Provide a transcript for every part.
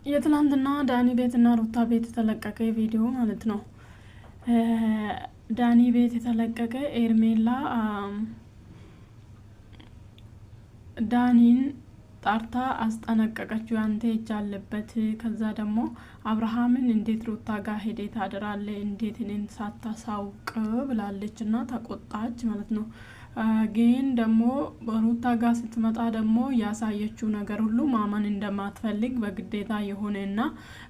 የትላንትና ዳኒ ቤትና ሩታ ቤት የተለቀቀ ቪዲዮ ማለት ነው። ዳኒ ቤት የተለቀቀ ኤርሜላ ዳኒን ጣርታ አስጠነቀቀችው፣ ያንተ እጅ አለበት። ከዛ ደግሞ አብርሃምን እንዴት ሩታ ጋር ሄዴ ታድራለ፣ እንዴት እኔን ሳታሳውቅ ብላለች እና ተቆጣች ማለት ነው። ግን ደግሞ በሩታ ጋር ስትመጣ ደግሞ ያሳየችው ነገር ሁሉ ማመን እንደማትፈልግ በግዴታ የሆነና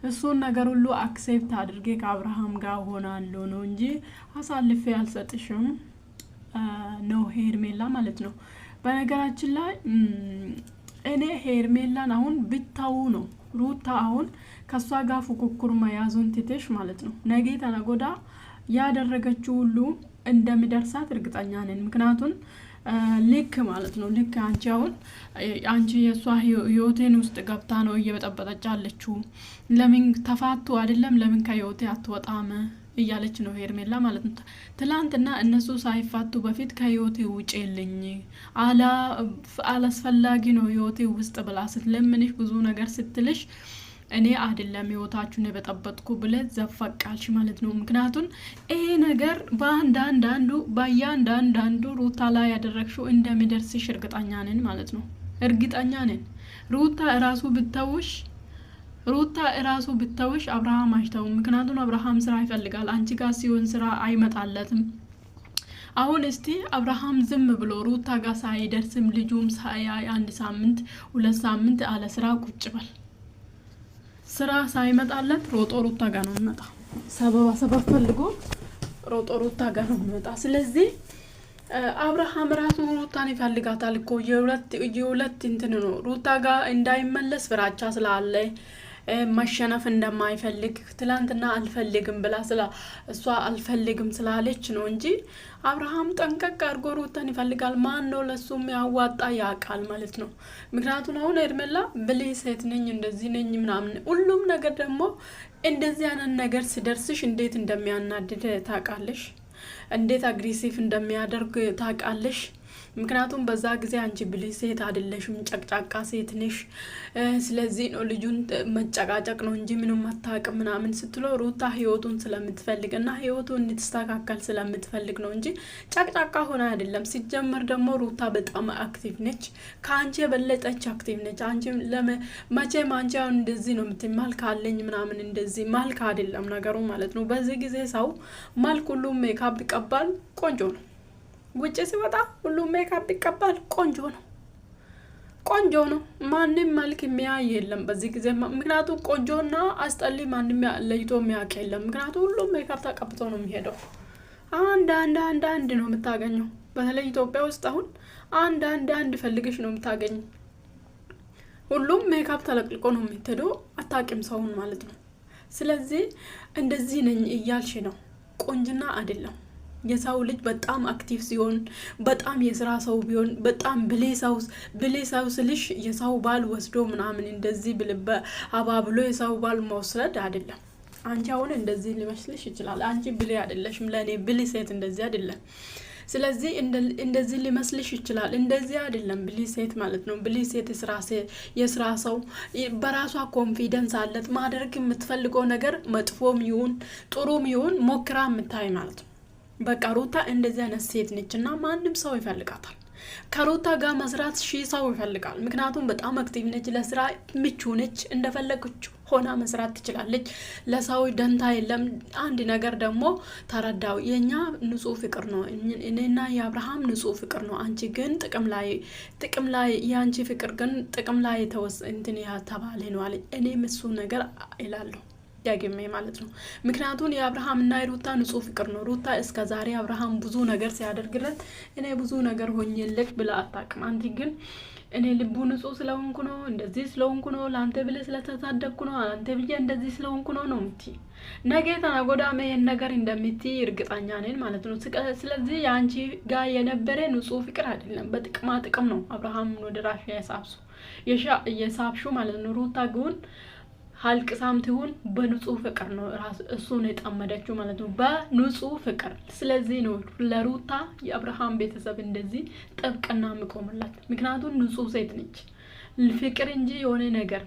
እሱን ነገር ሁሉ አክሴፕት አድርጌ ከአብርሃም ጋር ሆናለሁ ነው እንጂ አሳልፌ አልሰጥሽም ነው ሄርሜላ ማለት ነው። በነገራችን ላይ እኔ ሄርሜላን አሁን ብታው ነው ሩታ አሁን ከሷ ጋር ፉክክር መያዙን ትተሽ ማለት ነው ነገ ተነጎዳ ያደረገችው ሁሉ እንደሚደርሳት እርግጠኛ ነኝ። ምክንያቱም ልክ ማለት ነው ልክ አንቺ አሁን አንቺ የሷ ህይወቴን ውስጥ ገብታ ነው እየበጠበጠች ያለችው። ለምን ተፋቱ አይደለም ለምን ከህይወቴ አትወጣም እያለች ነው ሄርሜላ ማለት ነው። ትላንትና እነሱ ሳይፋቱ በፊት ከህይወቴ ውጪልኝ አላስፈላጊ ነው ህይወቴ ውስጥ ብላ ስትለምንሽ ብዙ ነገር ስትልሽ እኔ አይደለም ህይወታችሁን የበጠበጥኩ ብለ ዘፈቃልሽ ማለት ነው። ምክንያቱም ይሄ ነገር በእያንዳንዱ ሩታ ላይ ያደረግሽው እንደሚደርስሽ እርግጠኛ ነን ማለት ነው። እርግጠኛ ነን ሩታ እራሱ ብተውሽ አብርሃም አይተውም። ምክንያቱም አብርሃም ስራ ይፈልጋል፣ አንቺ ጋር ሲሆን ስራ አይመጣለትም። አሁን እስቲ አብርሃም ዝም ብሎ ሩታ ጋር ሳይደርስም ልጁም ሳያይ 1 ሳምንት 2 ሳምንት አለ ስራ ቁጭ በል ስራ ሳይመጣለት ሮጦ ሩታ ጋር ነው የሚመጣ። ሰበብ ፈልጎ ሮጦ ሩታ ጋር ነው የሚመጣ። ስለዚህ አብርሃም ራሱ ሩታን ይፈልጋታል እኮ የሁለት እንትን ነው ሩታ ጋር እንዳይመለስ ፍራቻ ስላለ መሸነፍ እንደማይፈልግ ትላንትና አልፈልግም ብላ እሷ አልፈልግም ስላለች ነው እንጂ አብርሃም ጠንቀቅ አድርጎ ሩታን ይፈልጋል። ማን ነው ለሱም ያዋጣ ያውቃል ማለት ነው። ምክንያቱም አሁን ሄርሜላ ብልህ ሴት ነኝ እንደዚህ ነኝ ምናምን ሁሉም ነገር ደግሞ እንደዚህ አይነት ነገር ሲደርስሽ እንዴት እንደሚያናድድ ታውቃለሽ፣ እንዴት አግሬሲቭ እንደሚያደርግ ታውቃለሽ። ምክንያቱም በዛ ጊዜ አንቺ ብልህ ሴት አይደለሽም፣ ጨቅጫቃ ሴት ነሽ። ስለዚህ ነው ልጁን መጨቃጨቅ ነው እንጂ ምንም አታውቅም ምናምን ስትለው ሩታ ህይወቱን ስለምትፈልግ እና ህይወቱን እንድትስተካከል ስለምትፈልግ ነው እንጂ ጨቅጫቃ ሆነ አይደለም። ሲጀመር ደግሞ ሩታ በጣም አክቲቭ ነች፣ ከአንቺ የበለጠች አክቲቭ ነች። አንቺ መቼም አንቺ አሁን እንደዚህ ነው የምትማል ካለኝ ምናምን እንደዚህ ማልክ አይደለም ነገሩ ማለት ነው። በዚህ ጊዜ ሰው ማልክ ሁሉም ሜካፕ ይቀባል፣ ቆንጆ ነው። ውጭ ሲወጣ ሁሉም ሜካፕ ይቀባል፣ ቆንጆ ነው። ማንም መልክ የሚያይ የለም በዚህ ጊዜ። ምክንያቱም ቆንጆና አስጠሊ ማንም ለይቶ የሚያውቅ የለም። ምክንያቱም ሁሉም ሜካፕ ተቀብቶ ነው የሚሄደው። አንድ ነው የምታገኘው። በተለይ ኢትዮጵያ ውስጥ አሁን አንድ ፈልገሽ ነው የምታገኝ። ሁሉም ሜካፕ ተለቅልቆ ነው የሚሄደው። አታውቂም ሰውን ማለት ነው። ስለዚህ እንደዚህ ነኝ እያልሽ ነው፣ ቆንጅና አይደለም። የሰው ልጅ በጣም አክቲቭ ሲሆን በጣም የስራ ሰው ቢሆን በጣም ብሌ ሰው ስልሽ የሰው ባል ወስዶ ምናምን እንደዚህ ብልበ አባብሎ የሰው ባል መውሰድ አይደለም። አንቺ አሁን እንደዚህ ሊመስልሽ ይችላል። አንቺ ብሌ አይደለሽም፣ ለኔ ብሌ ሴት እንደዚህ አይደለም። ስለዚህ እንደዚህ ሊመስልሽ ይችላል። እንደዚህ አይደለም ብሌ ሴት ማለት ነው። ብሌ ሴት የስራ ሰው በራሷ ኮንፊደንስ አለት። ማድረግ የምትፈልገው ነገር መጥፎም ይሁን ጥሩም ይሁን ሞክራ የምታይ ማለት ነው። በቃ ሩታ እንደዚህ አይነት ሴት ነች እና ማንም ሰው ይፈልጋታል። ከሩታ ጋር መስራት ሰው ይፈልጋል። ምክንያቱም በጣም አክቲቭ ነች፣ ለስራ ምቹ ነች፣ እንደፈለገች ሆና መስራት ትችላለች። ለሰው ደንታ የለም። አንድ ነገር ደግሞ ተረዳው፣ የኛ ንጹህ ፍቅር ነው። እኔና የአብርሃም ንጹህ ፍቅር ነው። አንቺ ግን ጥቅም ላይ የአንቺ ፍቅር ግን ጥቅም ላይ እንትን ያተባለ ነው አለኝ። እኔም እሱ ነገር ይላለሁ ያገመ ማለት ነው። ምክንያቱም የአብርሃም እና የሩታ ንጹህ ፍቅር ነው። ሩታ እስከ ዛሬ አብርሃም ብዙ ነገር ሲያደርግለት እኔ ብዙ ነገር ሆኜልክ ብላ አታውቅም። አንቺ ግን እኔ ልቡ ንጹህ ስለሆንኩ ነው፣ እንደዚህ ስለሆንኩ ነው፣ ላንተ ብለ ስለተሳደብኩ ነው፣ አንተ ብዬ እንደዚህ ስለሆንኩ ነው ነው የምትይ። ነገ ተናጎዳሜ ነገር እንደምትይ እርግጠኛ ነኝ ማለት ነው። ስለዚህ የአንቺ ጋር የነበረ ንጹህ ፍቅር አይደለም፣ በጥቅማ ጥቅም ነው አብርሃም ወደ ራሽ የሳብሹ ማለት ነው። ሩታ ግን ሀልቅሳም ትሁን በንጹህ ፍቅር ነው እሱ ነው የጣመደችው ማለት ነው፣ በንጹህ ፍቅር። ስለዚህ ነው ለሩታ የአብርሃም ቤተሰብ እንደዚህ ጥብቅና ምቆምላት። ምክንያቱም ንጹህ ሴት ነች። ፍቅር እንጂ የሆነ ነገር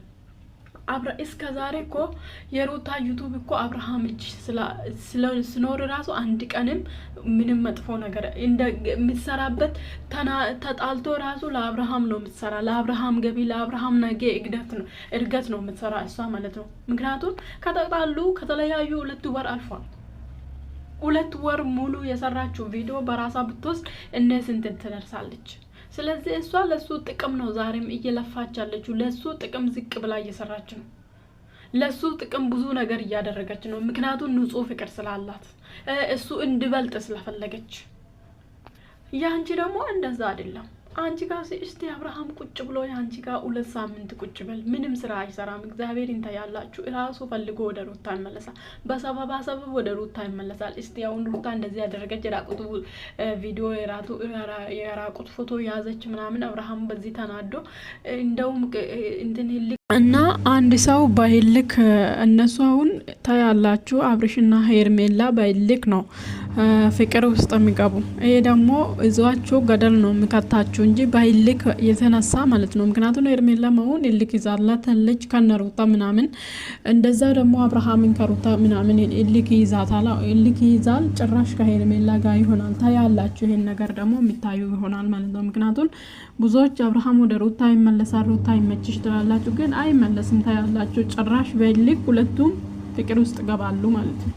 እስከ ዛሬ እኮ የሩታ ዩቱብ እኮ አብርሃም እጅ ስኖር ራሱ አንድ ቀንም ምንም መጥፎ ነገር እንደ የምትሰራበት ተጣልቶ ራሱ ለአብርሃም ነው የምትሰራ፣ ለአብርሃም ገቢ፣ ለአብርሃም ነገ እድገት ነው የምትሰራ እሷ ማለት ነው። ምክንያቱም ከተጣሉ ከተለያዩ 2 ወር አልፏል። 2 ወር ሙሉ የሰራችው ቪዲዮ በራሷ ብትወስድ እነ ስንት ትደርሳለች። ስለዚህ እሷ ለሱ ጥቅም ነው ዛሬም እየለፋች ያለችው። ለሱ ጥቅም ዝቅ ብላ እየሰራች ነው። ለሱ ጥቅም ብዙ ነገር እያደረገች ነው። ምክንያቱም ንጹህ ፍቅር ስላላት እሱ እንዲበልጥ ስለፈለገች። ያንቺ ደግሞ እንደዛ አይደለም። አንቺ ጋር እስቲ አብርሃም ቁጭ ብሎ ያንቺ ጋር 2 ሳምንት ቁጭ በል፣ ምንም ስራ አይሰራም። እግዚአብሔር እንታያላችሁ። ራሱ ፈልጎ ወደ ሩታ ይመለሳል። በሰበብ ወደ ሩታ ይመለሳል። እስቲ አሁን ሩታ እንደዚህ ያደረገች የራቁት ቪዲዮ የራቁት ፎቶ ያዘች ምናምን አብርሃም በዚህ ተናዶ እንደውም እንትን እና አንድ ሰው በህልክ እነሱ አሁን ታያላችሁ አብርሽና ሄርሜላ በህልክ ነው ፍቅር ውስጥ የሚገቡ። ይሄ ደግሞ እዛቸው ገደል ነው የሚከታችሁ እንጂ በህልክ የተነሳ ማለት ነው። ምክንያቱም ሄርሜላ አሁን ህልክ ይዛላት ልጅ ከነሩታ ምናምን፣ እንደዛ ደግሞ አብርሃምን ከሩታ ምናምን ህልክ ይዛታል። ህልክ ይዛል ጭራሽ ከሄርሜላ ጋር ይሆናል። ታያላችሁ ይሄን ነገር ደግሞ የሚታዩ ይሆናል ማለት ነው። ምክንያቱም ብዙዎች አብርሃም ወደ ሩታ ይመለሳል፣ ሩታ ይመችሽ ትላላችሁ፣ ግን አይመለስም። ታያላችሁ ጭራሽ በህልክ ሁለቱም ፍቅር ውስጥ ገባሉ ማለት ነው።